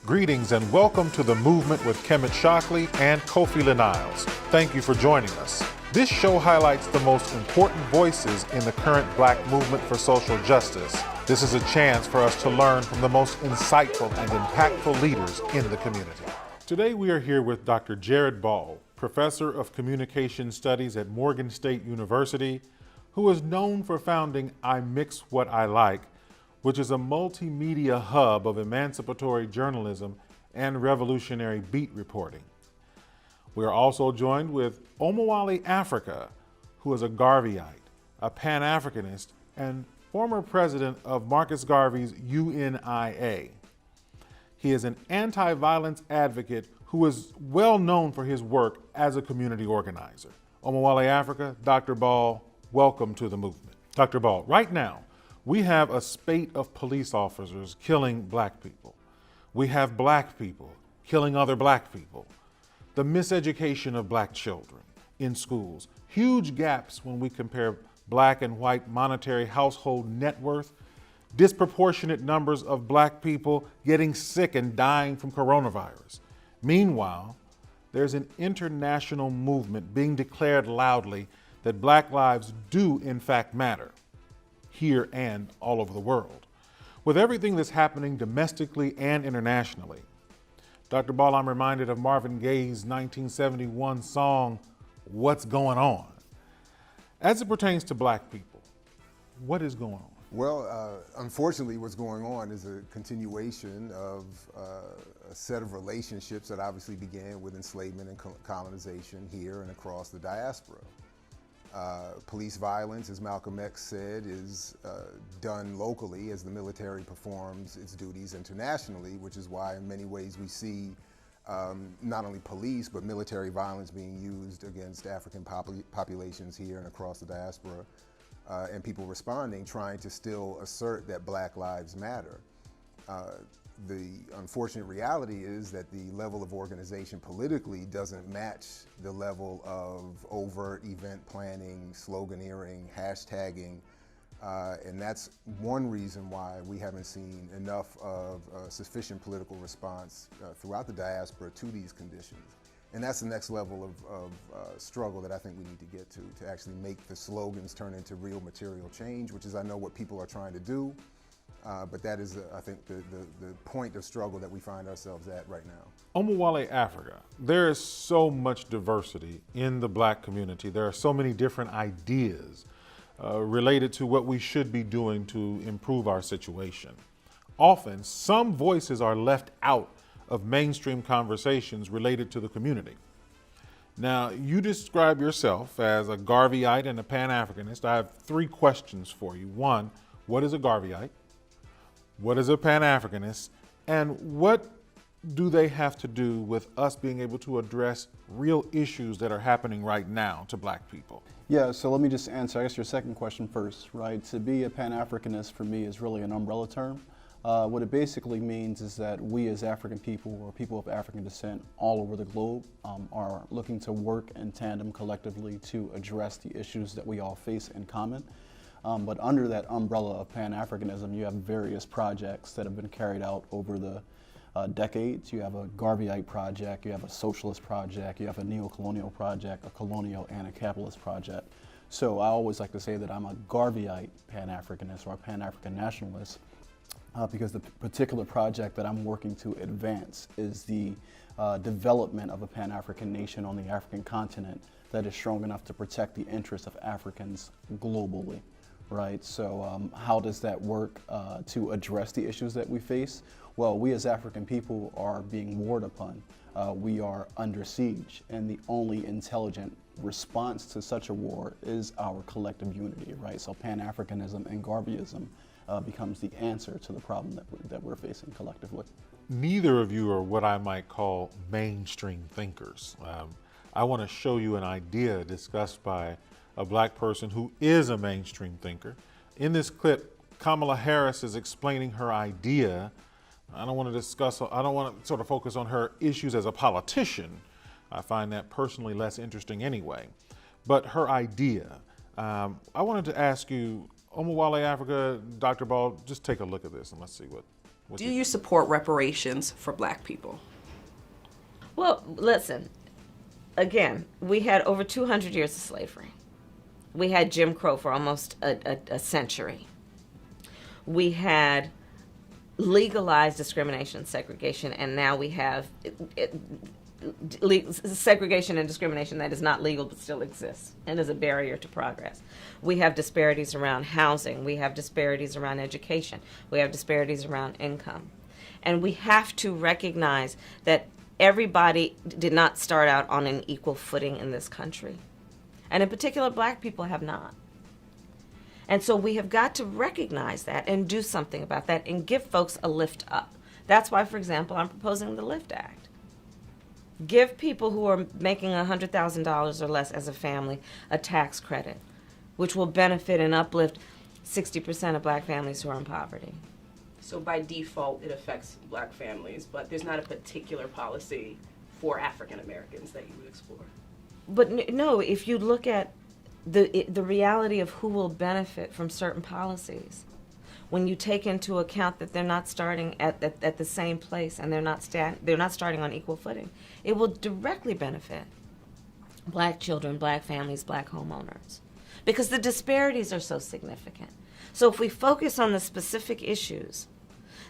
Greetings and welcome to The Movement with Kmt and Kofi Niles. Thank you for joining us. This show highlights the most important voices in the current Black movement for social justice. This is a chance for us to learn from the most insightful and impactful leaders in the community. Today we are here with Dr. Jared Ball, Professor of Communication Studies at Morgan State University, who is known for founding I Mix What I Like, which is a multimedia hub of emancipatory journalism and revolutionary beat reporting. We are also joined with Omowale Afrika, who is a Garveyite, a pan-Africanist, and former president of Marcus Garvey's UNIA. He is an anti-violence advocate who is well known for his work as a community organizer. Omowale Afrika, Dr. Ball, welcome to the movement. Dr. Ball, right now, we have a spate of police officers killing Black people. We have Black people killing other Black people. The miseducation of Black children in schools. Huge gaps when we compare Black and white monetary household net worth. Disproportionate numbers of Black people getting sick and dying from coronavirus. Meanwhile, there's an international movement being declared loudly that Black lives do in fact matter, here and all over the world. With everything that's happening domestically and internationally, Dr. Ball, I'm reminded of Marvin Gaye's 1971 song, What's Going On? As it pertains to Black people, what is going on? Well, unfortunately, what's going on is a continuation of a set of relationships that obviously began with enslavement and colonization here and across the diaspora. Police violence, as Malcolm X said, is done locally as the military performs its duties internationally, which is why in many ways we see not only police but military violence being used against African populations here and across the diaspora, and people responding, trying to still assert that Black lives matter. The unfortunate reality is that the level of organization politically doesn't match the level of overt event planning, sloganeering, hashtagging, and that's one reason why we haven't seen enough of a sufficient political response throughout the diaspora to these conditions. And that's the next level of struggle that I think we need to get to actually make the slogans turn into real material change, which is, I know, what people are trying to do. But that is, I think, the point of struggle that we find ourselves at right now. Omowale Afrika, there is so much diversity in the Black community. There are so many different ideas related to what we should be doing to improve our situation. Often, some voices are left out of mainstream conversations related to the community. Now, you describe yourself as a Garveyite and a pan-Africanist. I have three questions for you. One, what is a Garveyite? What is a pan-Africanist? And what do they have to do with us being able to address real issues that are happening right now to Black people? Yeah, so let me just answer, I guess, your second question first, right? To be a pan-Africanist for me is really an umbrella term. What it basically means is that we as African people, or people of African descent all over the globe, are looking to work in tandem collectively to address the issues that we all face in common. But under that umbrella of pan-Africanism, you have various projects that have been carried out over the decades. You have a Garveyite project, you have a socialist project, you have a neo-colonial project, a colonial and a capitalist project. So I always like to say that I'm a Garveyite pan-Africanist or a pan-African nationalist because the particular project that I'm working to advance is the development of a pan-African nation on the African continent that is strong enough to protect the interests of Africans globally. Right, so how does that work to address the issues that we face? Well, we as African people are being warred upon. We are under siege, and the only intelligent response to such a war is our collective unity, right? So pan-Africanism and Garveyism becomes the answer to the problem that we're facing collectively. Neither of you are what I might call mainstream thinkers. I want to show you an idea discussed by a Black person who is a mainstream thinker. In this clip, Kamala Harris is explaining her idea. I don't want to sort of focus on her issues as a politician. I find that personally less interesting anyway. But her idea, I wanted to ask you, Omowale Afrika, Dr. Ball, just take a look at this and let's see Do you support reparations for Black people? Well, listen, again, we had over 200 years of slavery. We had Jim Crow for almost a century. We had legalized discrimination and segregation, and now we have segregation and discrimination that is not legal but still exists and is a barrier to progress. We have disparities around housing. We have disparities around education. We have disparities around income. And we have to recognize that everybody did not start out on an equal footing in this country. And in particular, Black people have not. And so we have got to recognize that and do something about that and give folks a lift up. That's why, for example, I'm proposing the LIFT Act. Give people who are making $100,000 or less as a family a tax credit, which will benefit and uplift 60% of Black families who are in poverty. So by default, it affects Black families, but there's not a particular policy for African Americans that you would explore. But no, if you look at the reality of who will benefit from certain policies, when you take into account that they're not starting at the same place and they're not starting on equal footing, it will directly benefit Black children, Black families, Black homeowners, because the disparities are so significant. So if we focus on the specific issues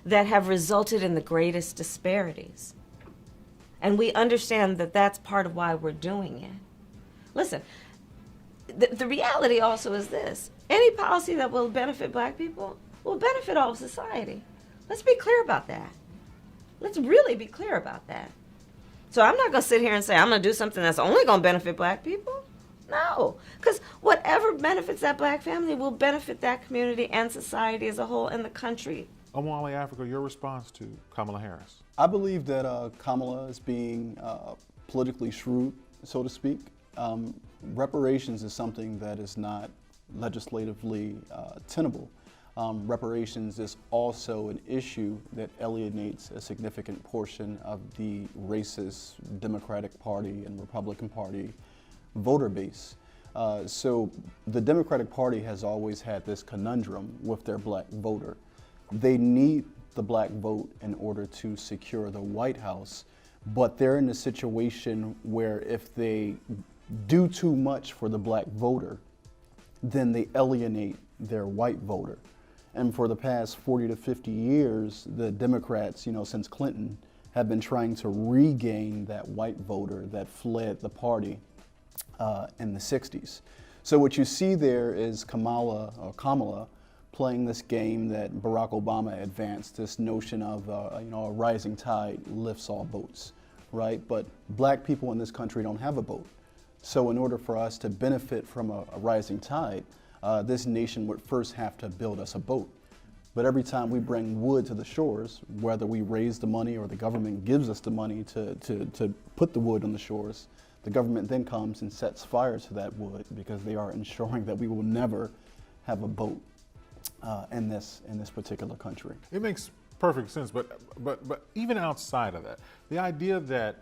that have resulted in the greatest disparities, and we understand that that's part of why we're doing it. Listen, the reality also is this: any policy that will benefit Black people will benefit all of society. Let's be clear about that. Let's really be clear about that. So I'm not going to sit here and say I'm going to do something that's only going to benefit Black people. No, because whatever benefits that Black family will benefit that community and society as a whole and the country. Omowale Afrika, your response to Kamala Harris? I believe that Kamala is being politically shrewd, so to speak. Reparations is something that is not legislatively tenable. Reparations is also an issue that alienates a significant portion of the racist Democratic Party and Republican Party voter base. So the Democratic Party has always had this conundrum with their Black voter. They need the Black vote in order to secure the White House, but they're in a situation where if they do too much for the Black voter, then they alienate their white voter. And for the past 40 to 50 years, the Democrats, since Clinton, have been trying to regain that white voter that fled the party in the 60s. So what you see there is Kamala playing this game that Barack Obama advanced, this notion of a rising tide lifts all boats, right? But Black people in this country don't have a boat. So in order for us to benefit from a rising tide, this nation would first have to build us a boat. But every time we bring wood to the shores, whether we raise the money or the government gives us the money to put the wood on the shores, the government then comes and sets fire to that wood because they are ensuring that we will never have a boat in this particular country. It makes perfect sense, but even outside of that, the idea that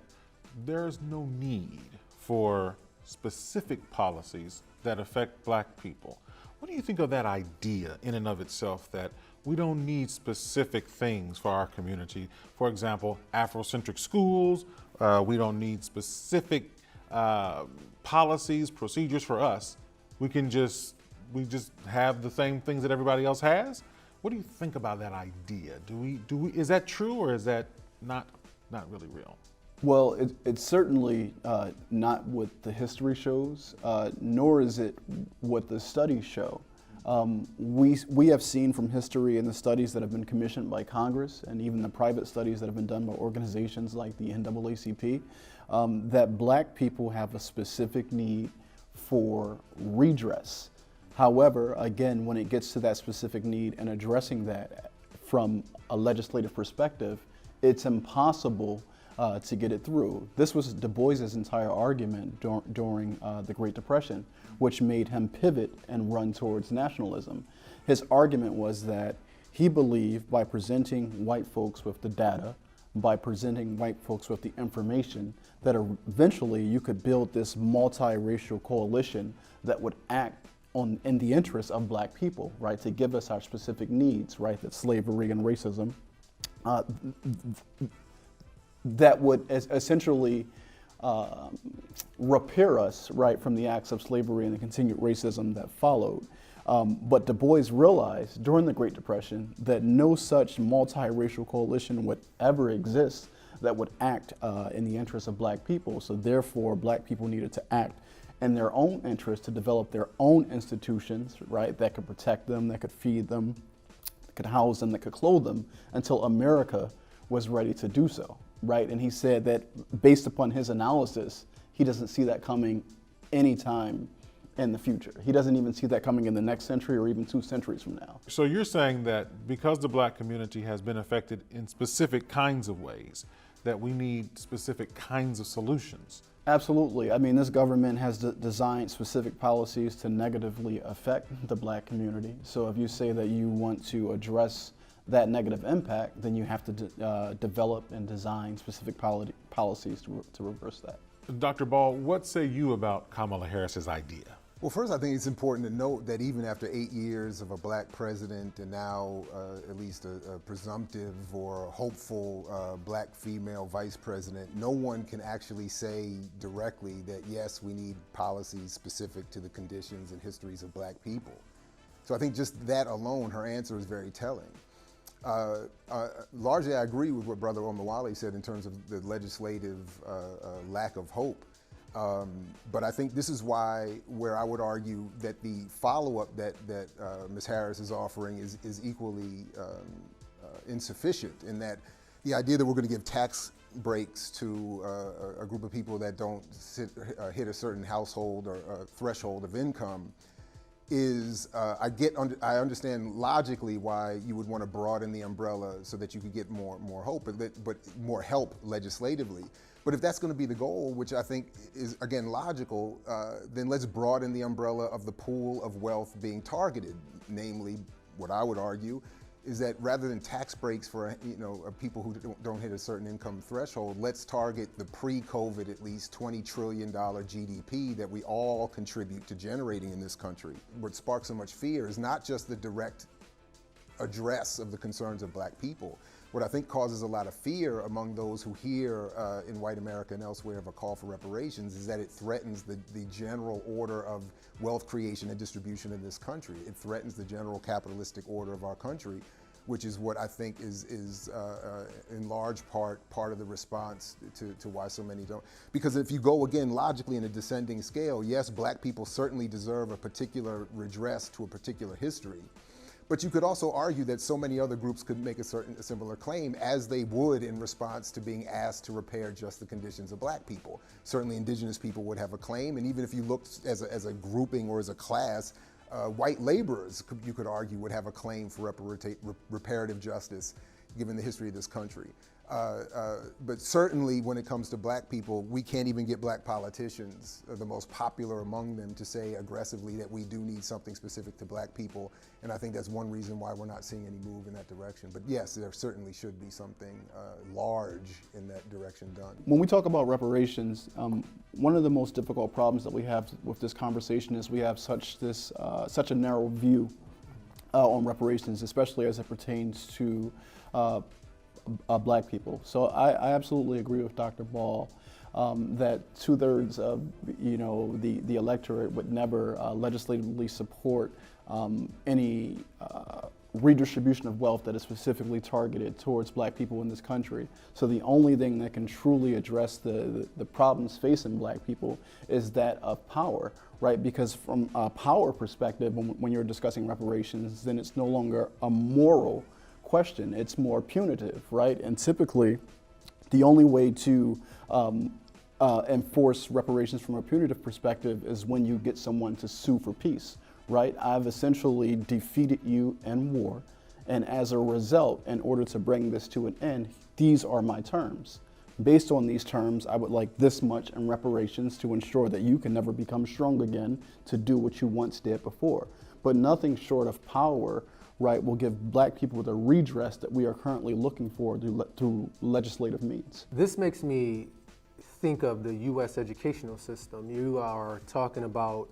there's no need for specific policies that affect Black people. What do you think of that idea in and of itself, that we don't need specific things for our community? For example, Afrocentric schools, we don't need specific policies, procedures for us. We just have the same things that everybody else has? What do you think about that idea? Is that true, or is that not really real? Well, it's certainly not what the history shows, nor is it what the studies show. We have seen from history and the studies that have been commissioned by Congress and even the private studies that have been done by organizations like the NAACP, that Black people have a specific need for redress. However, again, when it gets to that specific need and addressing that from a legislative perspective, it's impossible to get it through. This was Du Bois's entire argument during the Great Depression, which made him pivot and run towards nationalism. His argument was that he believed by presenting white folks with the data, by presenting white folks with the information, that eventually you could build this multiracial coalition that would act in the interests of Black people, right, to give us our specific needs, right, that slavery and racism uh, that would essentially repair us, right, from the acts of slavery and the continued racism that followed. But Du Bois realized during the Great Depression that no such multiracial coalition would ever exist that would act in the interest of black people. So therefore, black people needed to act in their own interest to develop their own institutions, right, that could protect them, that could feed them, that could house them, that could clothe them, until America was ready to do so, right? And he said that based upon his analysis, he doesn't see that coming anytime in the future. He doesn't even see that coming in the next century or even 2 centuries from now. So you're saying that because the black community has been affected in specific kinds of ways, that we need specific kinds of solutions. Absolutely. I mean, this government has designed specific policies to negatively affect the black community. So if you say that you want to address that negative impact, then you have to develop and design specific policies to reverse that. Dr. Ball, what say you about Kamala Harris's idea? Well, first, I think it's important to note that even after 8 years of a black president and now at least a presumptive or hopeful black female vice president, no one can actually say directly that, yes, we need policies specific to the conditions and histories of black people. So I think just that alone, her answer is very telling. Largely, I agree with what Brother Omowale said in terms of the legislative lack of hope. But I think this is where I would argue that the follow-up that Ms. Harris is offering is equally insufficient, in that the idea that we're going to give tax breaks to a group of people that don't hit a certain household or threshold of income is, I understand logically why you would want to broaden the umbrella so that you could get more hope, but more help legislatively. But if that's going to be the goal, which I think is, again, logical, then let's broaden the umbrella of the pool of wealth being targeted. Namely, what I would argue is that rather than tax breaks for people who don't hit a certain income threshold, let's target the pre-COVID at least $20 trillion GDP that we all contribute to generating in this country. What sparks so much fear is not just the direct address of the concerns of black people. What I think causes a lot of fear among those who hear in white America and elsewhere of a call for reparations is that it threatens the general order of wealth creation and distribution in this country. It threatens the general capitalistic order of our country, which is what I think is in large part of the response to why so many don't. Because if you go, again, logically in a descending scale, yes, black people certainly deserve a particular redress to a particular history. But you could also argue that so many other groups could make a similar claim, as they would in response to being asked to repair just the conditions of black people. Certainly indigenous people would have a claim, and even if you looked as a grouping or as a class, white laborers, you could argue, would have a claim for reparative justice, given the history of this country. But certainly when it comes to black people, we can't even get black politicians, the most popular among them, to say aggressively that we do need something specific to black people. And I think that's one reason why we're not seeing any move in that direction. But yes, there certainly should be something large in that direction done. When we talk about reparations, one of the most difficult problems that we have with this conversation is we have such a narrow view on reparations, especially as it pertains to black people. So I absolutely agree with Dr. Ball that 2/3 of the electorate would never legislatively support any redistribution of wealth that is specifically targeted towards black people in this country. So the only thing that can truly address the problems facing black people is that of power, right? Because from a power perspective, when you're discussing reparations, then it's no longer a moral question, it's more punitive, right? And typically, the only way to enforce reparations from a punitive perspective is when you get someone to sue for peace, right? I've essentially defeated you in war, and as a result, in order to bring this to an end, these are my terms. Based on these terms, I would like this much in reparations to ensure that you can never become strong again to do what you once did before. But nothing short of power, right, will give black people the redress that we are currently looking for through legislative means. This makes me think of the U.S. educational system. You are talking about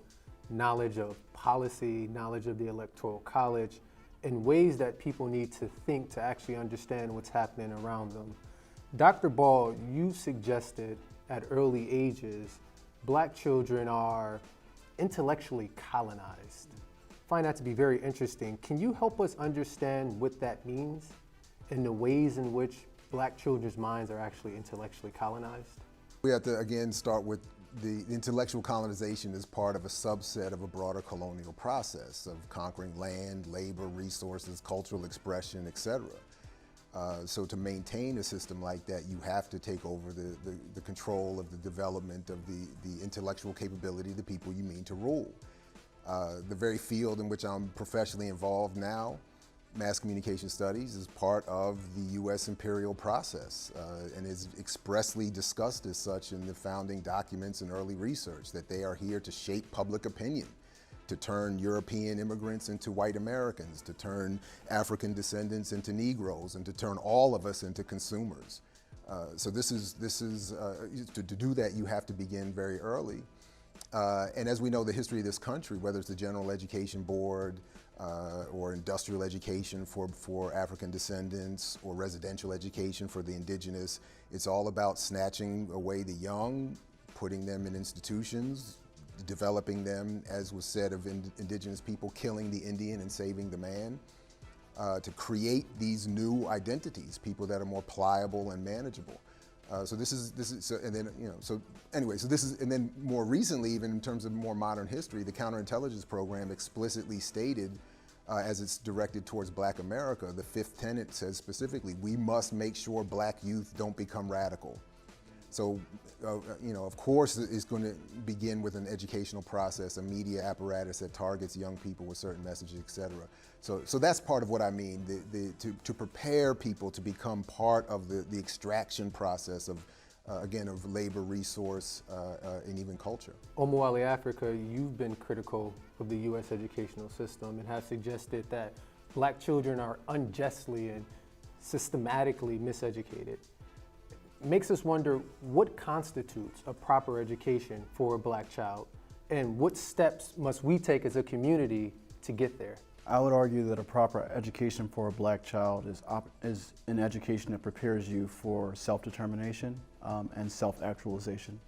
knowledge of policy, knowledge of the Electoral College, and ways that people need to think to actually understand what's happening around them. Dr. Ball, you suggested at early ages, black children are intellectually colonized. I find that to be very interesting. Can you help us understand what that means and the ways in which black children's minds are actually intellectually colonized? We have to again start with the intellectual colonization is part of a subset of a broader colonial process of conquering land, labor, resources, cultural expression, etc. So to maintain a system like that, you have to take over the control of the development of the intellectual capability of the people you mean to rule. The very field in which I'm professionally involved now, mass communication studies, is part of the U.S. imperial process and is expressly discussed as such in the founding documents and early research, that they are here to shape public opinion, to turn European immigrants into white Americans, to turn African descendants into Negroes, and to turn all of us into consumers. So to do that, you have to begin very early. And as we know, the history of this country, whether it's the General Education Board or industrial education for African descendants or residential education for the indigenous, it's all about snatching away the young, putting them in institutions, developing them, as was said of indigenous people, killing the Indian and saving the man, to create these new identities, people that are more pliable and manageable. So and then more recently, even in terms of more modern history, the counterintelligence program explicitly stated, as it's directed towards Black America, the fifth tenet says specifically, we must make sure Black youth don't become radical. So, of course, it's going to begin with an educational process, a media apparatus that targets young people with certain messages, et cetera. So that's part of what I mean, to prepare people to become part of the extraction process of, again, of labor, resource, and even culture. Omowale Afrika, you've been critical of the U.S. educational system and have suggested that black children are unjustly and systematically miseducated. Makes us wonder what constitutes a proper education for a black child, and what steps must we take as a community to get there? I would argue that a proper education for a black child is an education that prepares you for self-determination and self-actualization.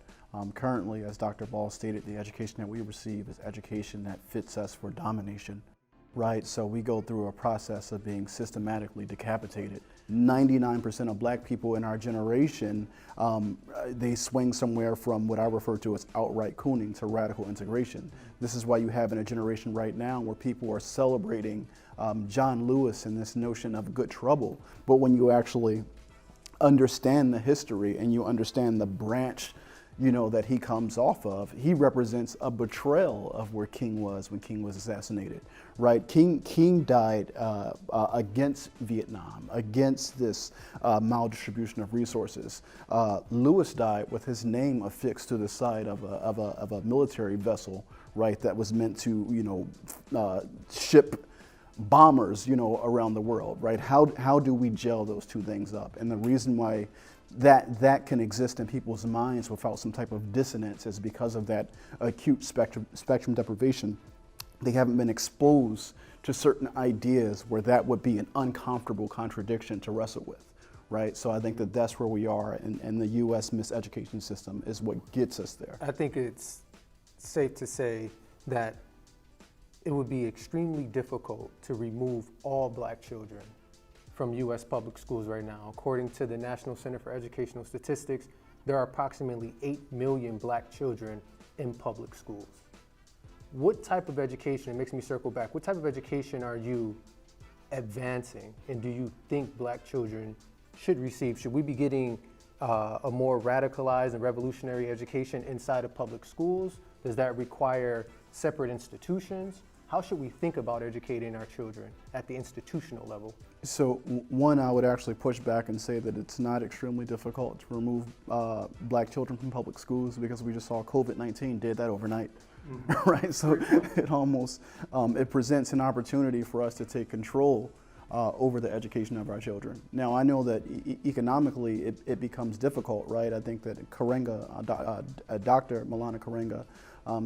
Currently, as Dr. Ball stated, the education that we receive is education that fits us for domination, right? So we go through a process of being systematically decapitated. 99% of black people in our generation, they swing somewhere from what I refer to as outright cooning to radical integration. This is why you have in a generation right now where people are celebrating John Lewis and this notion of good trouble. But when you actually understand the history and you understand the branch that he comes off of, he represents a betrayal of where King was when King was assassinated, right? King died against Vietnam, against this maldistribution of resources. Lewis died with his name affixed to the side of a military vessel, right, that was meant to, ship bombers, around the world, right? How do we gel those two things up? And the reason why that can exist in people's minds without some type of dissonance is because of that acute spectrum deprivation. They haven't been exposed to certain ideas where that would be an uncomfortable contradiction to wrestle with, right? So I think that that's where we are, and the U.S. miseducation system is what gets us there. I think it's safe to say that it would be extremely difficult to remove all black children from U.S. public schools right now. According to the National Center for Educational Statistics, there are approximately 8 million black children in public schools. What type of education, it makes me circle back, what type of education are you advancing, and do you think black children should receive? Should we be getting a more radicalized and revolutionary education inside of public schools? Does that require separate institutions? How should we think about educating our children at the institutional level? So one, I would actually push back and say that it's not extremely difficult to remove black children from public schools, because we just saw COVID-19 did that overnight, right? So it almost, it presents an opportunity for us to take control over the education of our children. Now, I know that economically it becomes difficult, right? I think that Dr. Malana Karenga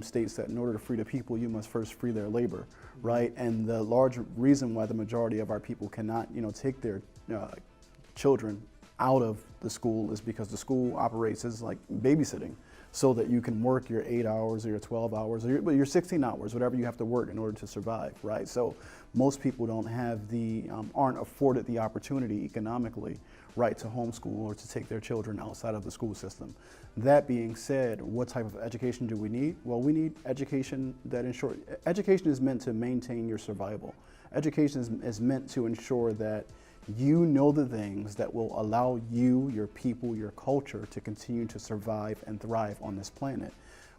states that in order to free the people, you must first free their labor, right? And the large reason why the majority of our people cannot, take their children out of the school is because the school operates as like babysitting, so that you can work your 8 hours or your 12 hours or your 16 hours, whatever you have to work in order to survive, right? So most people don't have aren't afforded the opportunity economically, right, to homeschool or to take their children outside of the school system. That being said, what type of education do we need? Well, we need education education is meant to maintain your survival. Education is meant to ensure that you know the things that will allow you, your people, your culture to continue to survive and thrive on this planet.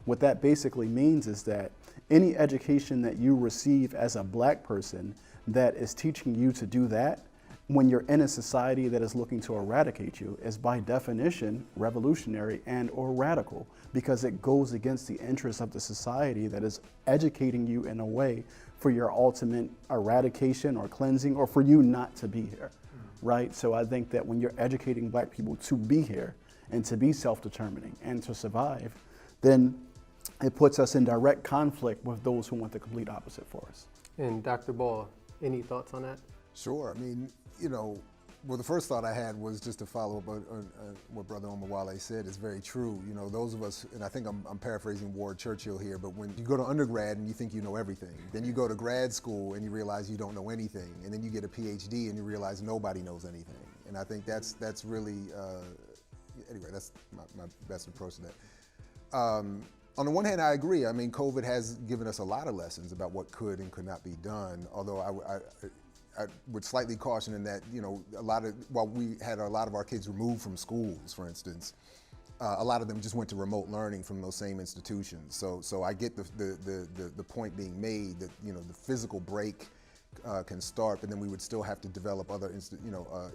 What that basically means is that any education that you receive as a black person that is teaching you to do that, when you're in a society that is looking to eradicate you, is by definition revolutionary and or radical, because it goes against the interests of the society that is educating you in a way for your ultimate eradication or cleansing, or for you not to be here, right? So I think that when you're educating black people to be here and to be self-determining and to survive, then it puts us in direct conflict with those who want the complete opposite for us. And Dr. Ball, any thoughts on that? Sure. I mean, well, the first thought I had was just to follow up on what Brother Omowale said. Is very true. Those of us, and I think I'm paraphrasing Ward Churchill here, but when you go to undergrad and you think you know everything, then you go to grad school and you realize you don't know anything, and then you get a PhD and you realize nobody knows anything. And I think that's really, anyway, that's my best approach to that. On the one hand, I agree. I mean, COVID has given us a lot of lessons about what could and could not be done, although I would slightly caution in that, while we had a lot of our kids removed from schools, for instance, a lot of them just went to remote learning from those same institutions. So I get the point being made that, the physical break can start, but then we would still have to develop other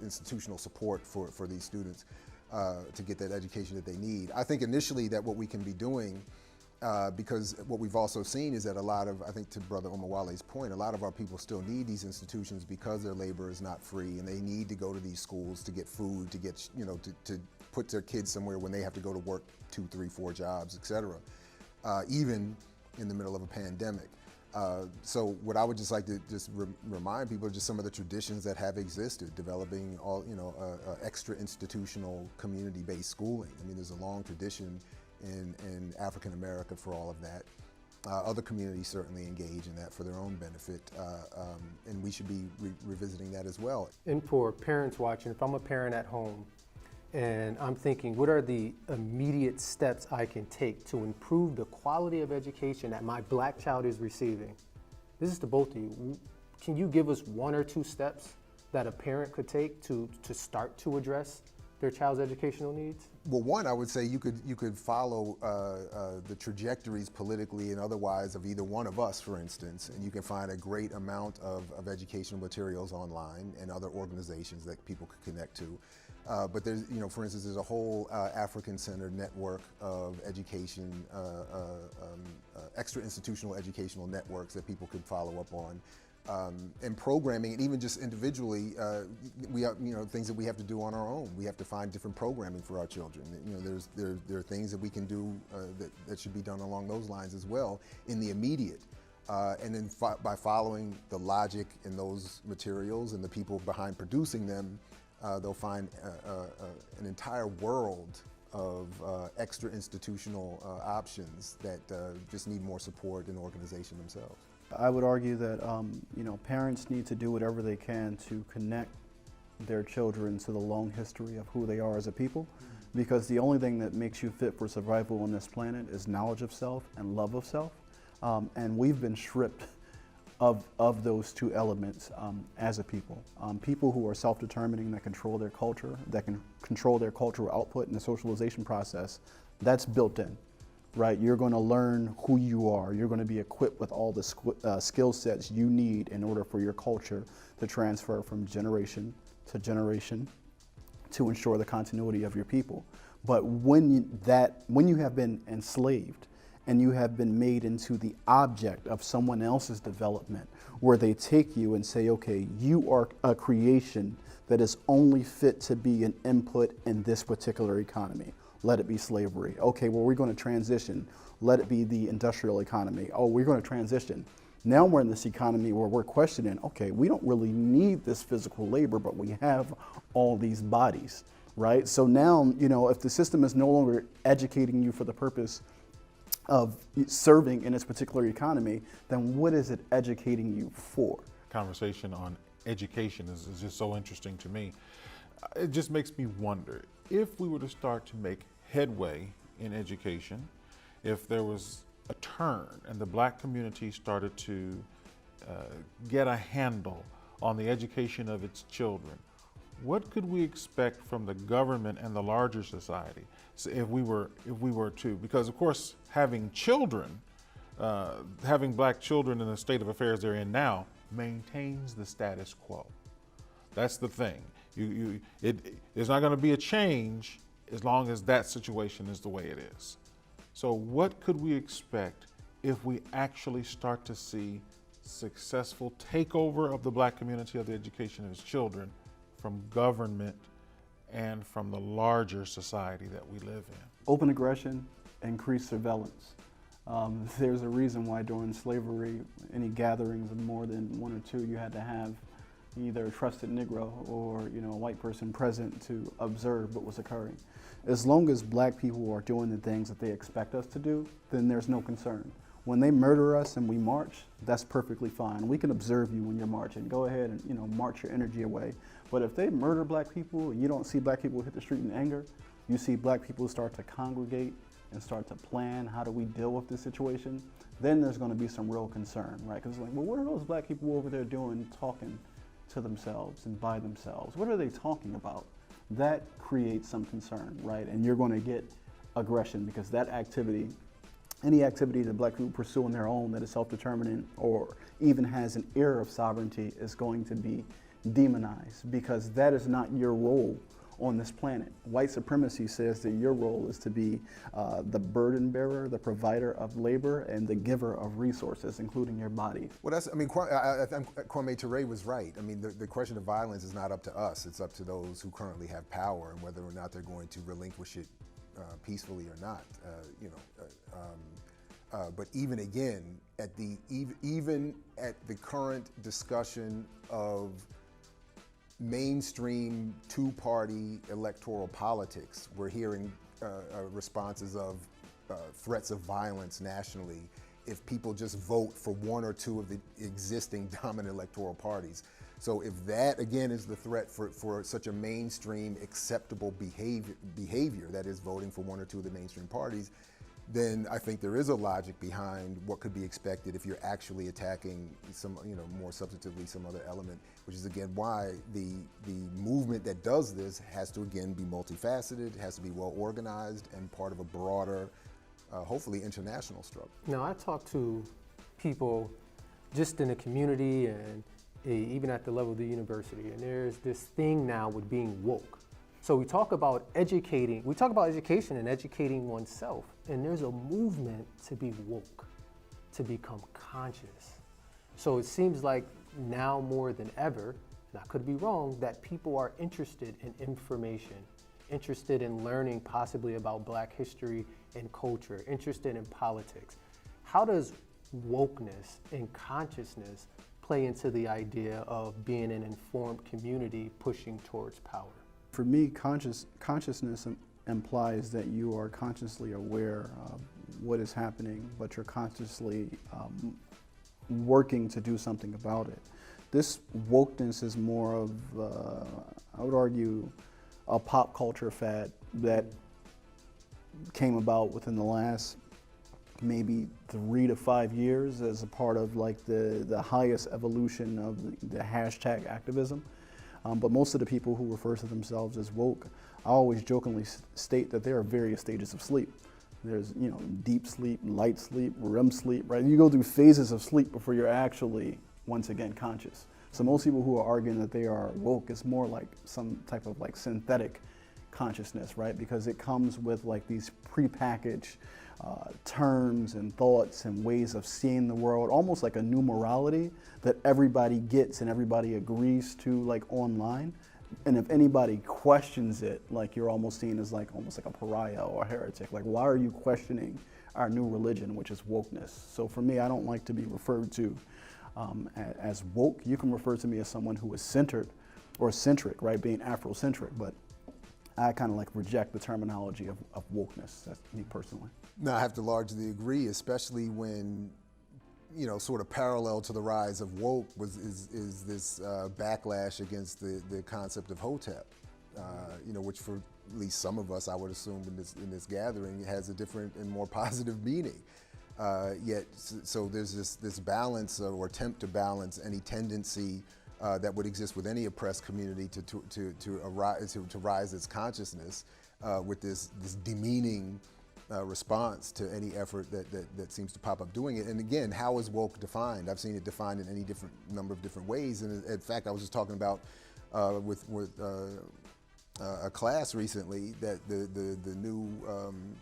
institutional support for these students to get that education that they need. I think initially that what we can be doing, because what we've also seen is that I think to Brother Omowale's point, a lot of our people still need these institutions because their labor is not free, and they need to go to these schools to get food, to get, to put their kids somewhere when they have to go to work 2, 3, 4 jobs, et cetera, even in the middle of a pandemic. So what I would just like to remind people are just some of the traditions that have existed, developing extra institutional community-based schooling. I mean, there's a long tradition in African America for all of that. Other communities certainly engage in that for their own benefit, and we should be revisiting that as well. And for parents watching, if I'm a parent at home and I'm thinking, what are the immediate steps I can take to improve the quality of education that my black child is receiving? This is to both of you. Can you give us 1 or 2 steps that a parent could take to start to address their child's educational needs? Well, one, I would say you could follow the trajectories politically and otherwise of either one of us, for instance, and you can find a great amount of educational materials online and other organizations that people could connect to. But there's, for instance, there's a whole African-centered network of education, extra institutional educational networks that people could follow up on. And programming, and even just individually, we have, things that we have to do on our own. We have to find different programming for our children. There are things that we can do that should be done along those lines as well in the immediate. And then by following the logic in those materials and the people behind producing them, they'll find an entire world of extra institutional options that just need more support and organization themselves. I would argue that parents need to do whatever they can to connect their children to the long history of who they are as a people, because the only thing that makes you fit for survival on this planet is knowledge of self and love of self, and we've been stripped of those 2 elements as a people. People who are self-determining, that control their culture, that can control their cultural output in the socialization process, that's built in. Right, you're going to learn who you are. You're going to be equipped with all the skill sets you need in order for your culture to transfer from generation to generation to ensure the continuity of your people. But when you have been enslaved and you have been made into the object of someone else's development, where they take you and say, okay, you are a creation that is only fit to be an input in this particular economy. Let it be slavery. Okay, well, we're going to transition. Let it be the industrial economy. Oh, we're going to transition. Now we're in this economy where we're questioning, okay, we don't really need this physical labor, but we have all these bodies, right? So now, you know, if the system is no longer educating you for the purpose of serving in its particular economy, then what is it educating you for? Conversation on education is just so interesting to me. It just makes me wonder, if we were to start to make headway in education, if there was a turn and the black community started to get a handle on the education of its children, what could we expect from the government and the larger society? So if we were to, because of course having children, having black children in the state of affairs they're in now maintains the status quo. That's the thing. There's not going to be a change as long as that situation is the way it is. So what could we expect if we actually start to see successful takeover of the black community of the education of its children from government and from the larger society that we live in? Open aggression, increased surveillance. There's a reason why during slavery, any gatherings of more than one or two, you had to have either a trusted Negro or, you know, a white person present to observe what was occurring. As long as black people are doing the things that they expect us to do, then there's no concern. When they murder us and we march, that's perfectly fine. We can observe you when you're marching. Go ahead and, you know, march your energy away. But if they murder black people and you don't see black people hit the street in anger, you see black people start to congregate and start to plan, how do we deal with this situation, then there's going to be some real concern, right? Because it's like, well, what are those black people over there doing, talking to themselves and by themselves? What are they talking about? That creates some concern, right? And you're going to get aggression, because that activity, any activity that black people pursue on their own that is self-determinant or even has an air of sovereignty is going to be demonized, because that is not your role on this planet. White supremacy says that your role is to be the burden bearer, the provider of labor, and the giver of resources, including your body. Well, that's, I mean, I think Kwame Ture was right. I mean, the question of violence is not up to us. It's up to those who currently have power and whether or not they're going to relinquish it peacefully or not. But even again, even at the current discussion of mainstream two-party electoral politics, we're hearing responses of threats of violence nationally if people just vote for one or two of the existing dominant electoral parties. So if that, again, is the threat for such a mainstream acceptable behavior, that is voting for one or two of the mainstream parties, then I think there is a logic behind what could be expected if you're actually attacking some, you know, more substantively some other element, which is again why the movement that does this has to again be multifaceted, has to be well organized and part of a broader, hopefully international struggle. Now, I talk to people just in the community and even at the level of the university, and there's this thing now with being woke. So we talk about education and educating oneself, and there's a movement to be woke, to become conscious. So it seems like now more than ever, and I could be wrong, that people are interested in information, interested in learning possibly about Black history and culture, interested in politics. How does wokeness and consciousness play into the idea of being an informed community pushing towards power? For me, consciousness implies that you are consciously aware of what is happening, but you're consciously working to do something about it. This wokeness is more of, I would argue, a pop culture fad that came about within the last maybe 3 to 5 years as a part of like the highest evolution of the hashtag activism. But most of the people who refer to themselves as woke, I always jokingly state that there are various stages of sleep. There's, you know, deep sleep, light sleep, REM sleep, right? You go through phases of sleep before you're actually, once again, conscious. So most people who are arguing that they are woke is more like some type of like synthetic consciousness, right? Because it comes with like these prepackaged terms and thoughts and ways of seeing the world, almost like a new morality that everybody gets and everybody agrees to, like online. And if anybody questions it, like you're almost seen as like almost like a pariah or a heretic. Like, why are you questioning our new religion, which is wokeness? So for me, I don't like to be referred to as woke. You can refer to me as someone who is centered or centric, right? Being Afrocentric, but I kind of like reject the terminology of wokeness. That's me personally. No, I have to largely agree, especially when, you know, sort of parallel to the rise of woke is this backlash against the concept of hotep, you know, which for at least some of us, I would assume in this gathering, has a different and more positive meaning. Yet, so there's this balance or attempt to balance any tendency that would exist with any oppressed community to rise its consciousness with this demeaning response to any effort that seems to pop up doing it. And again, how is woke defined? I've seen it defined in any different number of different ways. And in fact, I was just talking about with a class recently that the new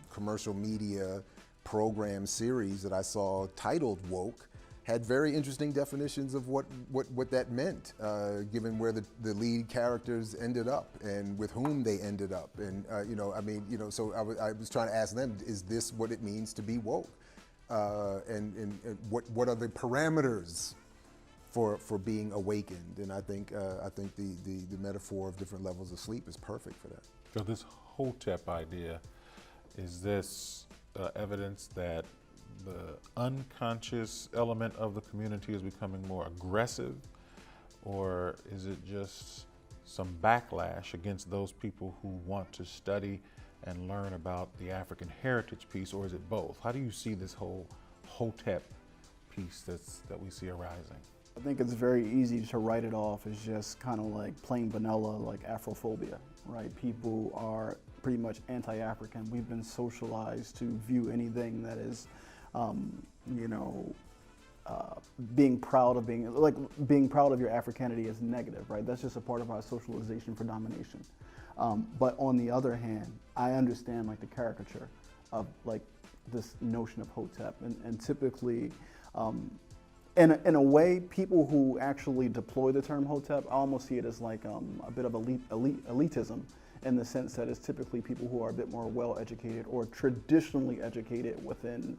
commercial media program series that I saw titled Woke had very interesting definitions of what that meant, given where the lead characters ended up and with whom they ended up. And, you know, I mean, you know, so I was trying to ask them, is this what it means to be woke? And what are the parameters for being awakened? And I think the metaphor of different levels of sleep is perfect for that. So this hotep idea, is this evidence that the unconscious element of the community is becoming more aggressive, or is it just some backlash against those people who want to study and learn about the African heritage piece, or is it both? How do you see this whole hotep piece that we see arising? I think it's very easy to write it off as just kind of like plain vanilla, like Afrophobia, right? People are pretty much anti-African. We've been socialized to view anything that is you know, being proud of being proud of your Africanity is negative, right? That's just a part of our socialization for domination. But on the other hand, I understand like the caricature of like this notion of hotep, and typically, in a way, people who actually deploy the term hotep, I almost see it as like a bit of elitism, in the sense that it's typically people who are a bit more well-educated or traditionally educated within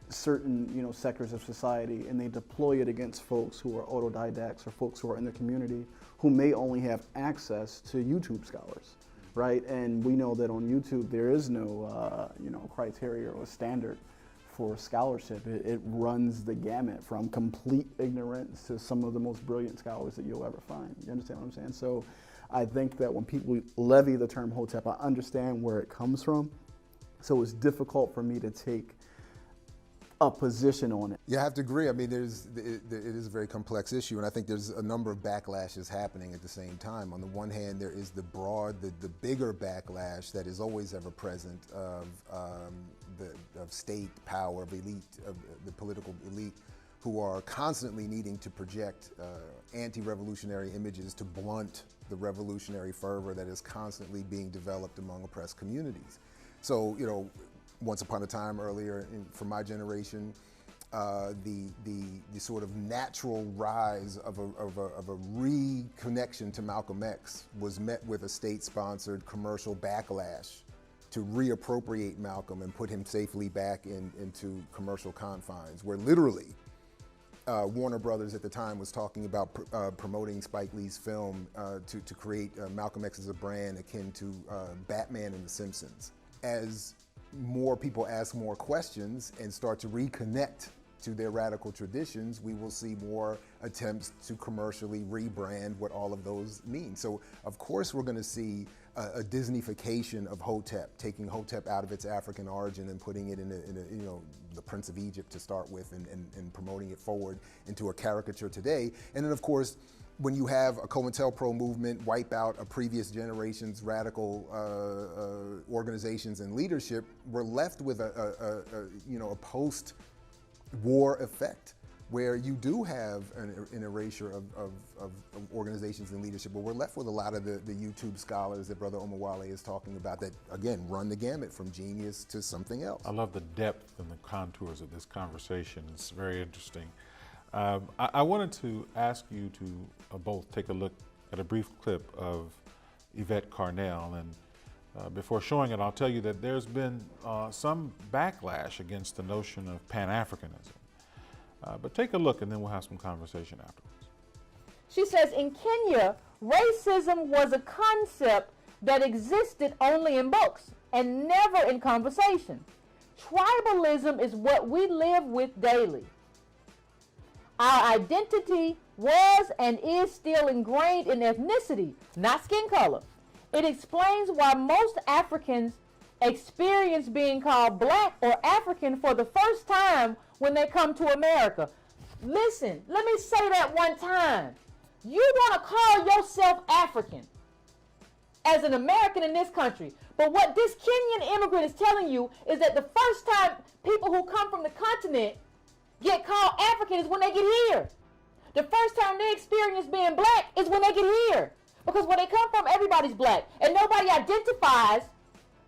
certain, you know, sectors of society, and they deploy it against folks who are autodidacts or folks who are in the community who may only have access to YouTube scholars, right? And we know that on YouTube there is no, you know, criteria or standard for scholarship. It runs the gamut from complete ignorance to some of the most brilliant scholars that you'll ever find. You understand what I'm saying? So I think that when people levy the term hotep, I understand where it comes from. So it's difficult for me to take a position on it. Yeah, I have to agree. I mean, it is a very complex issue, and I think there's a number of backlashes happening at the same time. On the one hand, there is the bigger backlash that is always ever present of state power, of elite, of the political elite, who are constantly needing to project anti-revolutionary images to blunt the revolutionary fervor that is constantly being developed among oppressed communities. So, you know, once upon a time earlier, for my generation, the sort of natural rise of a reconnection to Malcolm X was met with a state-sponsored commercial backlash to reappropriate Malcolm and put him safely back into commercial confines, where literally Warner Brothers at the time was talking about promoting Spike Lee's film to create Malcolm X as a brand akin to Batman and The Simpsons. As more people ask more questions and start to reconnect to their radical traditions, we will see more attempts to commercially rebrand what all of those mean. So of course we're going to see a Disneyfication of hotep, taking hotep out of its African origin and putting it in a you know, the Prince of Egypt to start with, and promoting it forward into a caricature today. And then of course, when you have a COINTELPRO movement wipe out a previous generation's radical organizations and leadership, we're left with a post-war effect where you do have an erasure of organizations and leadership, but we're left with a lot of the YouTube scholars that Brother Omowale is talking about that, again, run the gamut from genius to something else. I love the depth and the contours of this conversation. It's very interesting. I wanted to ask you to both take a look at a brief clip of Yvette Carnell, and before showing it, I'll tell you that there's been some backlash against the notion of pan-Africanism. But take a look and then we'll have some conversation afterwards. She says in Kenya, racism was a concept that existed only in books and never in conversation. Tribalism is what we live with daily. Our identity was and is still ingrained in ethnicity, not skin color. It explains why most Africans experience being called black or African for the first time when they come to America. Listen, let me say that one time. You want to call yourself African as an American in this country, but what this Kenyan immigrant is telling you is that the first time people who come from the continent get called African is when they get here. The first time they experience being black is when they get here. Because where they come from, everybody's black. And nobody identifies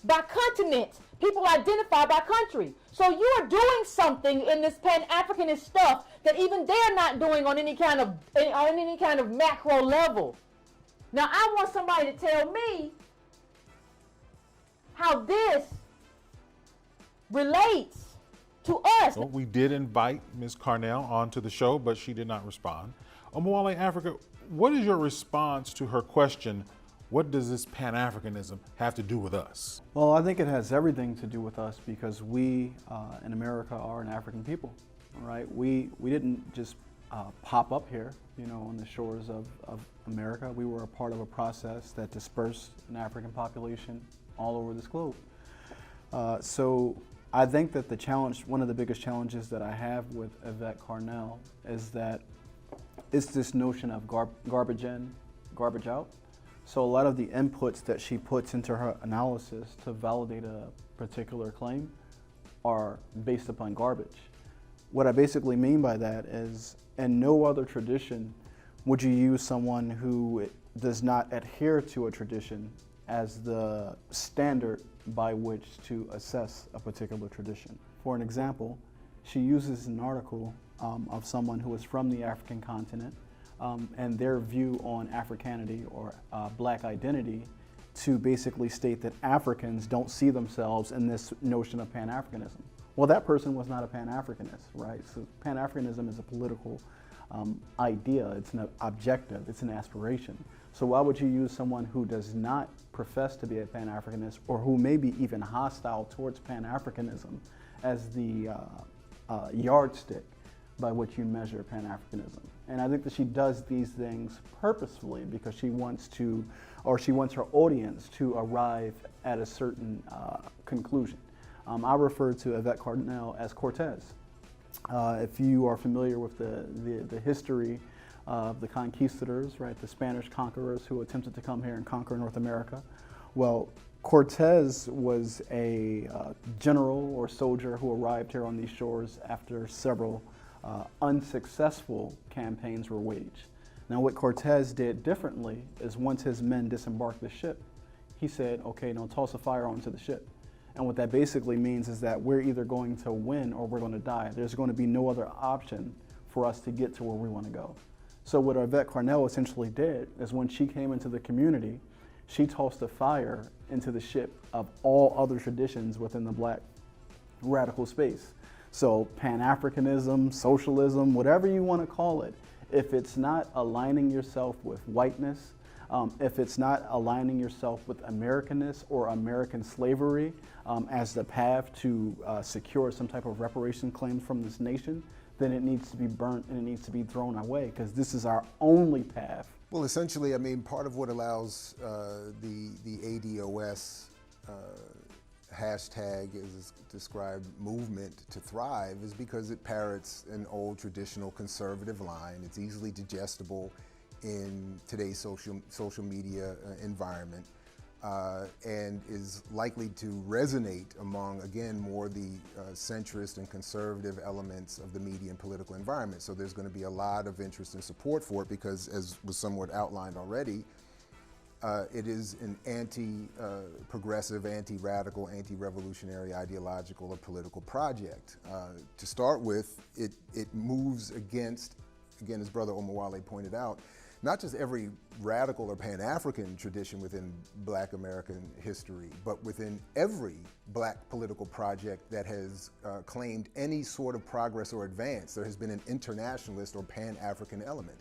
by continent. People identify by country. So you are doing something in this pan-Africanist stuff that even they're not doing on any kind of macro level. Now I want somebody to tell me how this relates to us. Well, we did invite Ms. Carnell onto the show, but she did not respond. Omowale Afrika, what is your response to her question, what does this pan-Africanism have to do with us? Well, I think it has everything to do with us because we in America are an African people, right? We didn't just pop up here, you know, on the shores of America. We were a part of a process that dispersed an African population all over this globe. So I think that the challenge, one of the biggest challenges that I have with Yvette Carnell is that it's this notion of garbage in, garbage out. So a lot of the inputs that she puts into her analysis to validate a particular claim are based upon garbage. What I basically mean by that is in no other tradition would you use someone who does not adhere to a tradition as the standard by which to assess a particular tradition. For an example, she uses an article of someone who is from the African continent and their view on Africanity or black identity to basically state that Africans don't see themselves in this notion of pan-Africanism. Well, that person was not a pan-Africanist, right? So pan-Africanism is a political idea, it's an objective, it's an aspiration. So why would you use someone who does not profess to be a pan-Africanist or who may be even hostile towards pan-Africanism as the yardstick by which you measure pan-Africanism? And I think that she does these things purposefully because she wants to, or she wants her audience to arrive at a certain conclusion. I refer to Yvette Carnell as Cortez. If you are familiar with the history of the conquistadors, right, the Spanish conquerors who attempted to come here and conquer North America, well, Cortez was a general or soldier who arrived here on these shores after several unsuccessful campaigns were waged. Now what Cortez did differently is once his men disembarked the ship, he said, okay, now toss a fire onto the ship. And what that basically means is that we're either going to win or we're going to die. There's going to be no other option for us to get to where we want to go. So what Yvette Carnell essentially did is when she came into the community, she tossed a fire into the ship of all other traditions within the black radical space. So pan-Africanism, socialism, whatever you want to call it, if it's not aligning yourself with whiteness, if it's not aligning yourself with Americanness or American slavery as the path to secure some type of reparation claims from this nation, then it needs to be burnt and it needs to be thrown away because this is our only path. Well, essentially, I mean, part of what allows the ADOS hashtag is described movement to thrive is because it parrots an old traditional conservative line. It's easily digestible in today's social media environment. and is likely to resonate among, again, more the centrist and conservative elements of the media and political environment. So there's going to be a lot of interest and support for it because, as was somewhat outlined already, it is an anti-progressive, anti-radical, anti-revolutionary ideological or political project. To start with, it moves against, again, as Brother Omowale pointed out, not just every radical or Pan-African tradition within Black American history, but within every Black political project that has claimed any sort of progress or advance, there has been an internationalist or Pan-African element.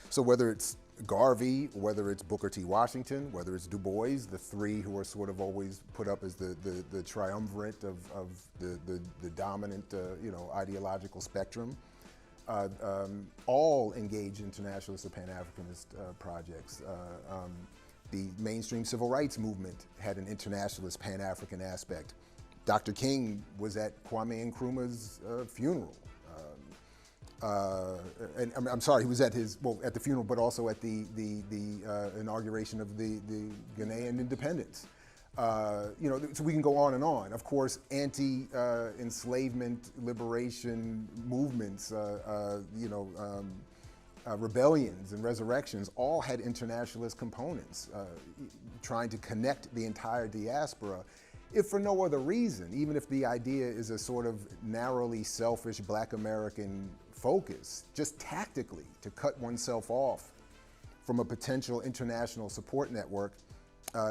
So whether it's Garvey, whether it's Booker T. Washington, whether it's Du Bois, the three who are sort of always put up as the triumvirate of the dominant ideological spectrum, all engage in internationalist or Pan-Africanist projects. The mainstream civil rights movement had an internationalist Pan-African aspect. Dr. King was at Kwame Nkrumah's funeral. And I'm sorry, he was at at the funeral, but also at the inauguration of the Ghanaian independence. So we can go on and on. Of course, anti-enslavement liberation movements, rebellions and resurrections all had internationalist components, trying to connect the entire diaspora, if for no other reason, even if the idea is a sort of narrowly selfish Black American focus, just tactically to cut oneself off from a potential international support network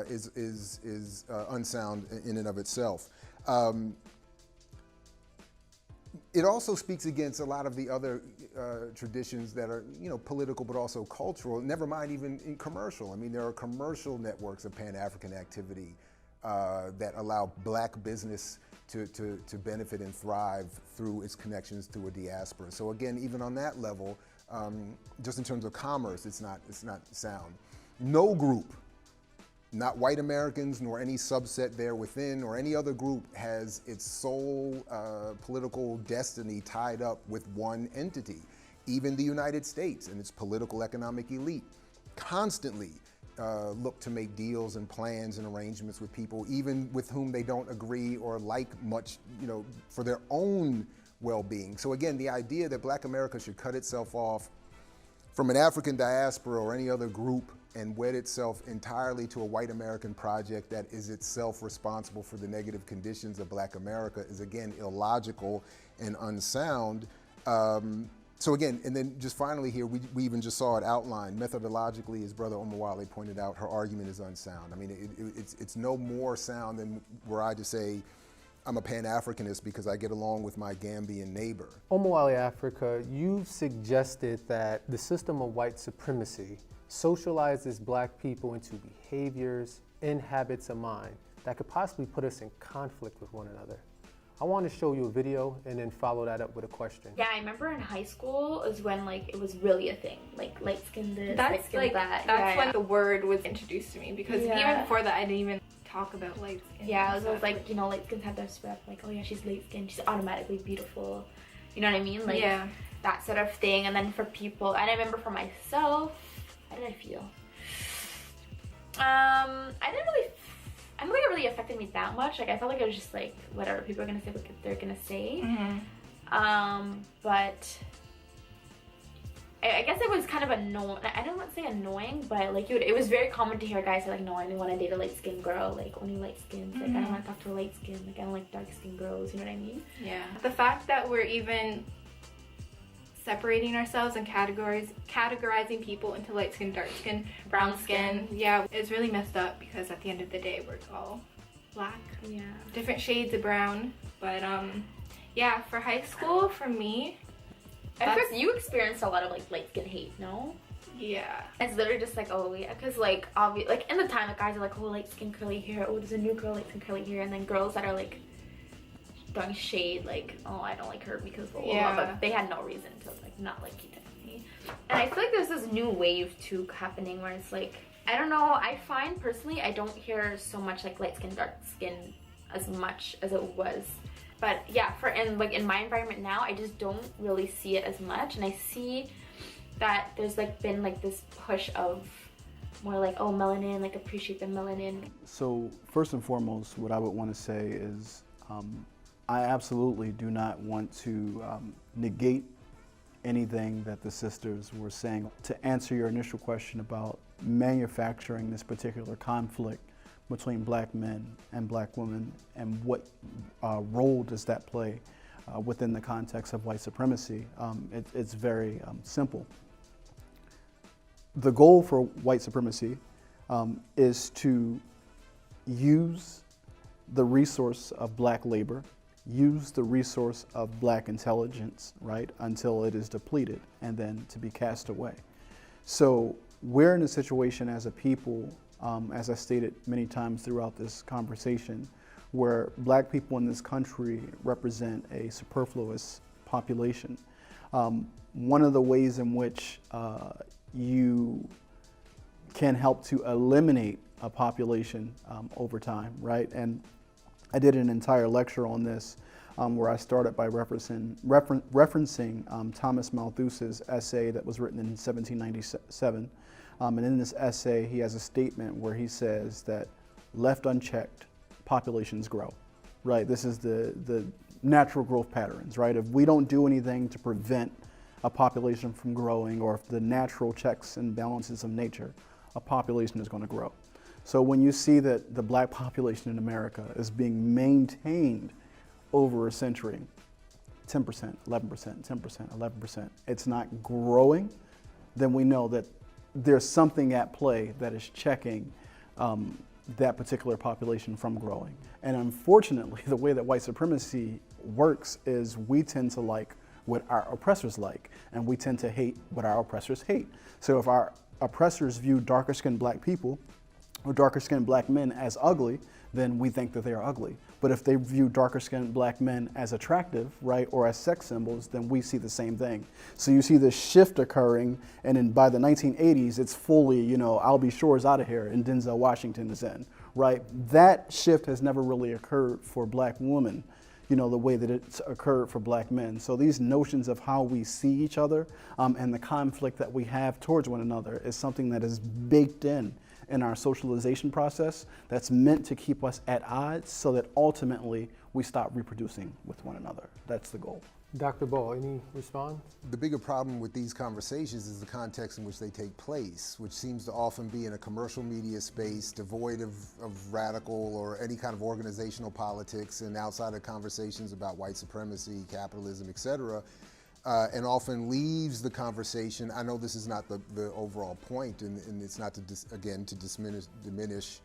is unsound in and of itself. It also speaks against a lot of the other traditions that are, political but also cultural, never mind even in commercial. I mean, there are commercial networks of Pan-African activity that allow Black business to benefit and thrive through its connections to a diaspora. So again, even on that level, just in terms of commerce, it's not sound. No group, not white Americans nor any subset there within or any other group, has its sole political destiny tied up with one entity. Even the United States and its political economic elite constantly look to make deals and plans and arrangements with people, even with whom they don't agree or like much, for their own well-being. So again, the idea that Black America should cut itself off from an African diaspora or any other group and wed itself entirely to a white American project that is itself responsible for the negative conditions of Black America is, again, illogical and unsound. So again, and then just finally here, we even just saw it outlined methodologically, as Brother Omowale pointed out, her argument is unsound. I mean, it's no more sound than were I to say, I'm a Pan-Africanist because I get along with my Gambian neighbor. Omowale Afrika, you've suggested that the system of white supremacy socializes Black people into behaviors and habits of mind that could possibly put us in conflict with one another. I want to show you a video and then follow that up with a question. Yeah, I remember in high school is when it was really a thing, light skin this, light skin that. That's when the word was introduced to me, because even before that I didn't even talk about light skin. Yeah, it was like, light skins have this rep, oh yeah, she's light skinned, she's automatically beautiful. You know what I mean? That sort of thing. And then for people, and I remember for myself, how did I feel? I don't think it really affected me that much. I felt like it was just whatever, people are gonna say what they're gonna say. Mm-hmm. But I guess it was kind of annoying. I don't want to say annoying, but it was very common to hear guys say no, I didn't want to date a light skinned girl, only light skins. I don't want to talk to a light skin. I don't like dark skinned girls. You know what I mean? Yeah. The fact that we're even separating ourselves and categorizing people into light skin, dark skin, brown skin, it's really messed up, because at the end of the day we're all Black. Yeah. Different shades of brown. But for high school, for me, I think you experienced a lot of light skin hate, no? Yeah. It's literally just because in the time guys are oh, light skin curly hair, oh, there's a new girl light skin curly hair, and then girls that are throwing shade oh, I don't like her because blah, blah, blah, but they had no reason to not like you, definitely. And I feel there's this new wave too happening where it's I don't know, I find personally I don't hear so much light skin, dark skin as much as it was. But yeah, in my environment now, I just don't really see it as much, and I see that there's been this push of more like, oh, melanin, like appreciate the melanin. So first and foremost, what I would want to say is I absolutely do not want to negate anything that the sisters were saying. To answer your initial question about manufacturing this particular conflict between black men and black women and what role does that play within the context of white supremacy, it's very simple. The goal for white supremacy is to use the resource of black labor, use the resource of black intelligence, right, until it is depleted and then to be cast away. So we're in a situation as a people, as I stated many times throughout this conversation, where black people in this country represent a superfluous population. One of the ways in which you can help to eliminate a population over time, right? And I did an entire lecture on this where I started by referencing Thomas Malthus's essay that was written in 1797. And in this essay, he has a statement where he says that left unchecked, populations grow, right? This is the natural growth patterns, right? If we don't do anything to prevent a population from growing, or if the natural checks and balances of nature, a population is going to grow. So when you see that the black population in America is being maintained over a century, 10%, 11%, 10%, 11%, it's not growing, then we know that there's something at play that is checking that particular population from growing. And unfortunately, the way that white supremacy works is we tend to like what our oppressors like, and we tend to hate what our oppressors hate. So if our oppressors view darker skinned black people or darker skinned black men as ugly, then we think that they are ugly. But if they view darker skinned black men as attractive, right, or as sex symbols, then we see the same thing. So you see this shift occurring, and then by the 1980s, it's fully, you know, Albie Shore's out of here and Denzel Washington is in, right? That shift has never really occurred for black women, you know, the way that it's occurred for black men. So these notions of how we see each other and the conflict that we have towards one another is something that is baked in our socialization process that's meant to keep us at odds so that ultimately we stop reproducing with one another. That's the goal. Dr. Ball, any response? The bigger problem with these conversations is the context in which they take place, which seems to often be in a commercial media space devoid of radical or any kind of organizational politics, and outside of conversations about white supremacy, capitalism, et cetera, and often leaves the conversation. I know this is not the overall point, and it's not to diminish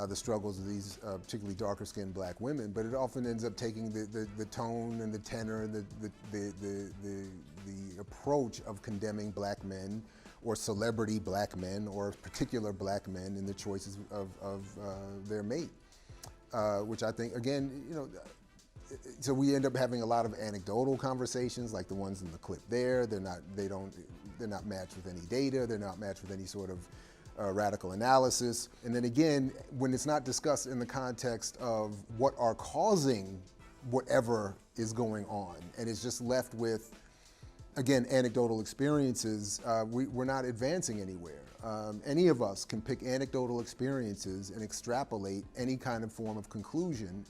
the struggles of these particularly darker skinned black women, but it often ends up taking the tone and the tenor and the approach of condemning black men or celebrity black men or particular black men in the choices of their mate, which I think, again, you know, so we end up having a lot of anecdotal conversations like the ones in the clip there. They're not matched with any data. They're not matched with any sort of radical analysis. And then again, when it's not discussed in the context of what are causing whatever is going on, and it's just left with, again, anecdotal experiences, we're not advancing anywhere. Any of us can pick anecdotal experiences and extrapolate any kind of form of conclusion.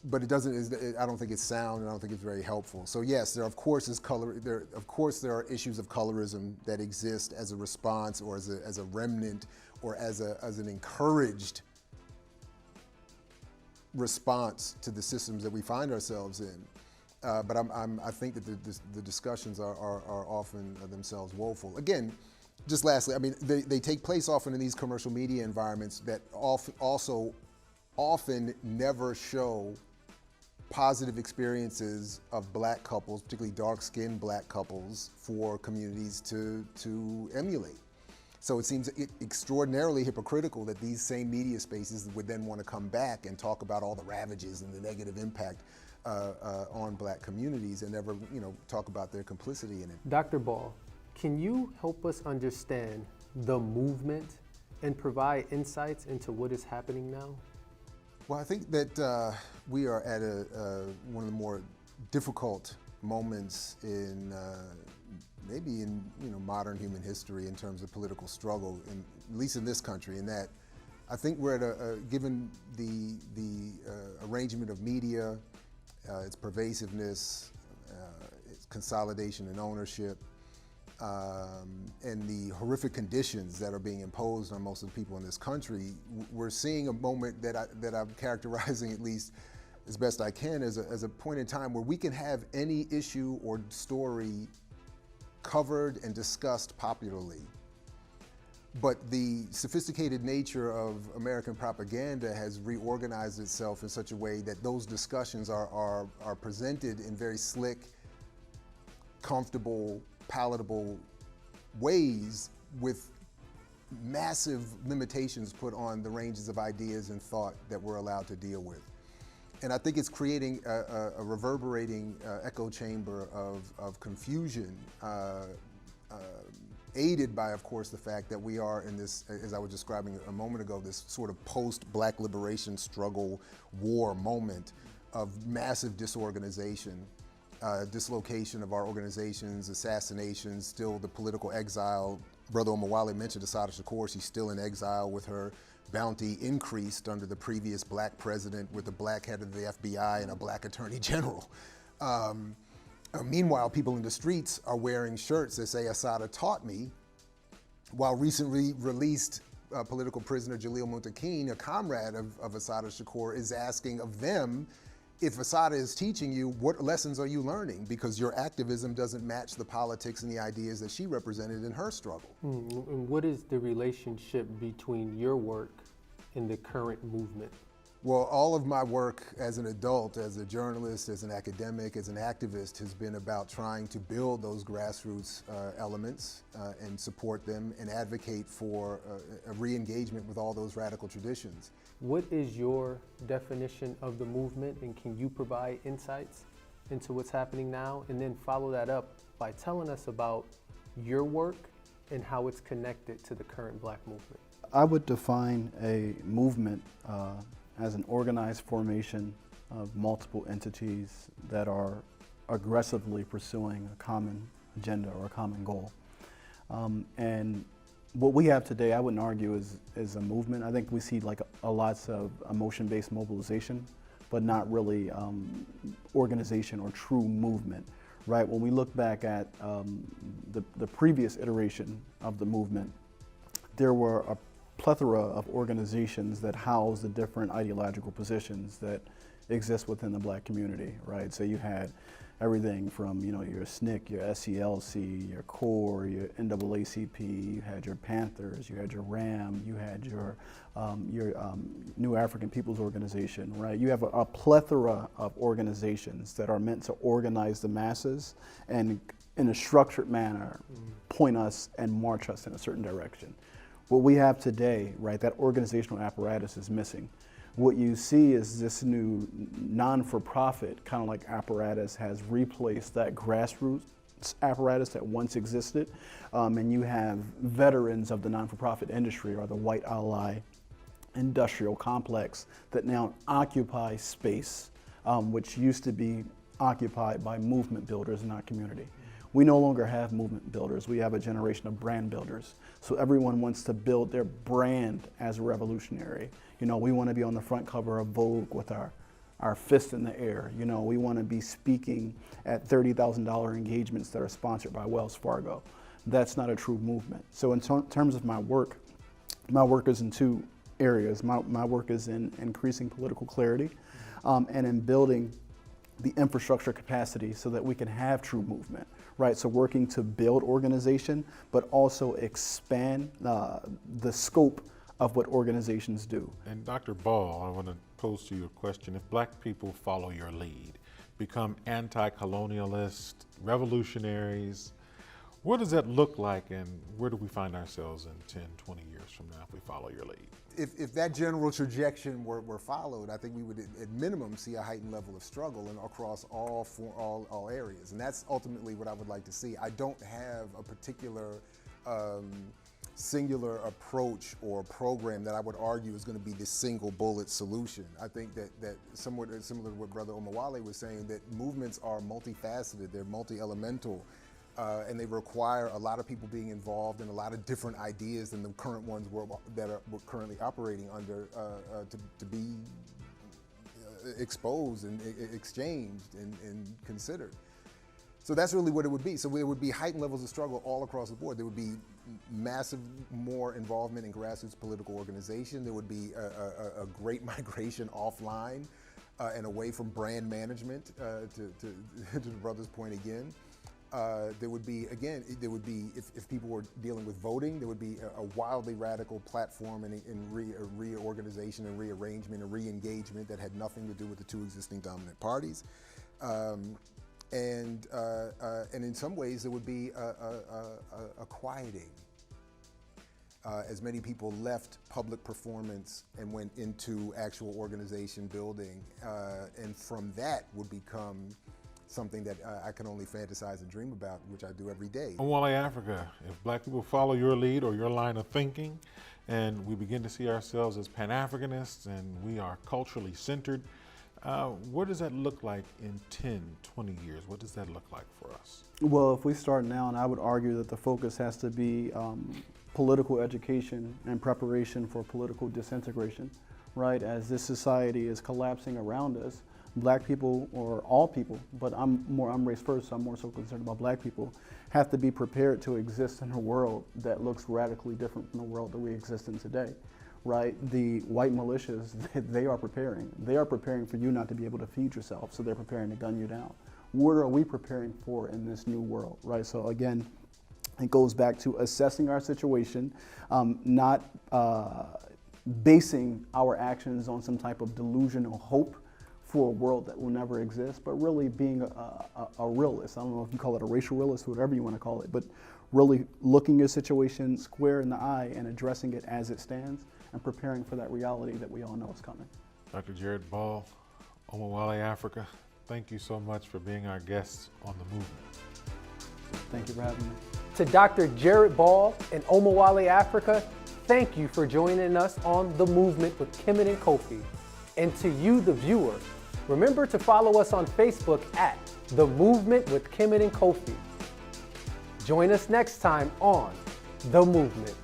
But it doesn't. I don't think it's sound, and I don't think it's very helpful. So yes, there of course there are issues of colorism that exist as a response, or as a remnant, or as an encouraged response to the systems that we find ourselves in. But I think that the discussions are often themselves woeful. Again, just lastly, I mean, they take place often in these commercial media environments that often never show positive experiences of black couples, particularly dark-skinned black couples, for communities to emulate. So it seems extraordinarily hypocritical that these same media spaces would then want to come back and talk about all the ravages and the negative impact on black communities, and never, you know, talk about their complicity in it. Dr. Ball, can you help us understand the movement and provide insights into what is happening now? Well, I think that we are at one of the more difficult moments in maybe in modern human history in terms of political struggle, at least in this country, in that I think we're at given the arrangement of media, its pervasiveness, its consolidation and ownership, and the horrific conditions that are being imposed on most of the people in this country, we're seeing a moment that I'm characterizing, at least as best I can, as a point in time where we can have any issue or story covered and discussed popularly. But the sophisticated nature of American propaganda has reorganized itself in such a way that those discussions are presented in very slick, comfortable, palatable ways with massive limitations put on the ranges of ideas and thought that we're allowed to deal with. And I think it's creating a reverberating echo chamber of confusion, aided by, of course, the fact that we are in this, as I was describing a moment ago, this sort of post-Black liberation struggle war moment of massive disorganization, dislocation of our organizations, assassinations, still the political exile. Brother Omowale mentioned Assata Shakur. She's still in exile with her bounty increased under the previous Black president with a Black head of the FBI and a Black attorney general. Meanwhile, people in the streets are wearing shirts that say Assata taught me, while recently released political prisoner Jalil Muntaqin, a comrade of Assata Shakur, is asking of them, if Assata is teaching you, what lessons are you learning? Because your activism doesn't match the politics and the ideas that she represented in her struggle. And what is the relationship between your work and the current movement? Well, all of my work as an adult, as a journalist, as an academic, as an activist, has been about trying to build those grassroots elements and support them and advocate for a re-engagement with all those radical traditions. What is your definition of the movement, and can you provide insights into what's happening now? And then follow that up by telling us about your work and how it's connected to the current Black movement. I would define a movement as an organized formation of multiple entities that are aggressively pursuing a common agenda or a common goal. And what we have today, I wouldn't argue, is a movement. I think we see like lots of emotion-based mobilization, but not really organization or true movement, right? When we look back at the previous iteration of the movement, there were a plethora of organizations that house the different ideological positions that exist within the Black community, right? So you had everything from, your SNCC, your SCLC, your CORE, your NAACP, you had your Panthers, you had your RAM, you had your New African People's Organization, right? You have a plethora of organizations that are meant to organize the masses and in a structured manner point us and march us in a certain direction. What we have today, right, that organizational apparatus is missing. What you see is this new non-for-profit kind of like apparatus has replaced that grassroots apparatus that once existed. And you have veterans of the non-for-profit industry or the white ally industrial complex that now occupy space, which used to be occupied by movement builders in our community. We no longer have movement builders. We have a generation of brand builders. So everyone wants to build their brand as a revolutionary. We want to be on the front cover of Vogue with our fist in the air. We want to be speaking at $30,000 engagements that are sponsored by Wells Fargo. That's not a true movement. So in terms of my work is in two areas. My work is in increasing political clarity and in building the infrastructure capacity so that we can have true movement, right? So working to build organization, but also expand the scope of what organizations do. And Dr. Ball, I want to pose to you a question. If Black people follow your lead, become anti-colonialist, revolutionaries, what does that look like, and where do we find ourselves in 10, 20 years from now if we follow your lead? If that general trajectory were followed, I think we would at minimum see a heightened level of struggle across all areas. And that's ultimately what I would like to see. I don't have a particular singular approach or program that I would argue is going to be the single bullet solution. I think that somewhat similar to what Brother Omowale was saying, that movements are multifaceted, they're multi-elemental. and they require a lot of people being involved in a lot of different ideas than the current ones we're currently operating under to be exposed and exchanged and considered. So that's really what it would be. So there would be heightened levels of struggle all across the board. There would be massive more involvement in grassroots political organization. There would be a great migration offline and away from brand management, to the brother's point again. There would be, again, if people were dealing with voting, there would be a wildly radical platform and reorganization and rearrangement and re-engagement that had nothing to do with the two existing dominant parties. And in some ways, there would be a quieting as many people left public performance and went into actual organization building. And from that would become something that I can only fantasize and dream about, which I do every day. Omowale Afrika, if black people follow your lead or your line of thinking, and we begin to see ourselves as pan-Africanists and we are culturally centered, what does that look like in 10, 20 years? What does that look like for us? Well, if we start now, and I would argue that the focus has to be political education and preparation for political disintegration, right? As this society is collapsing around us, black people, or all people, but I'm race first, so I'm more so concerned about black people, have to be prepared to exist in a world that looks radically different from the world that we exist in today. Right, the white militias, they are preparing. They are preparing for you not to be able to feed yourself, so they're preparing to gun you down. What are we preparing for in this new world, right? So again, it goes back to assessing our situation, not basing our actions on some type of delusional hope for a world that will never exist, but really being a realist. I don't know if you call it a racial realist, whatever you want to call it, but really looking your situation square in the eye and addressing it as it stands, and preparing for that reality that we all know is coming. Dr. Jared Ball, Omowale Afrika, thank you so much for being our guests on The Movement. Thank you for having me. To Dr. Jared Ball and Omowale Afrika, thank you for joining us on The Movement with Kmt and Kofi. And to you, the viewer, remember to follow us on Facebook at The Movement with Kmt and Kofi. Join us next time on The Movement.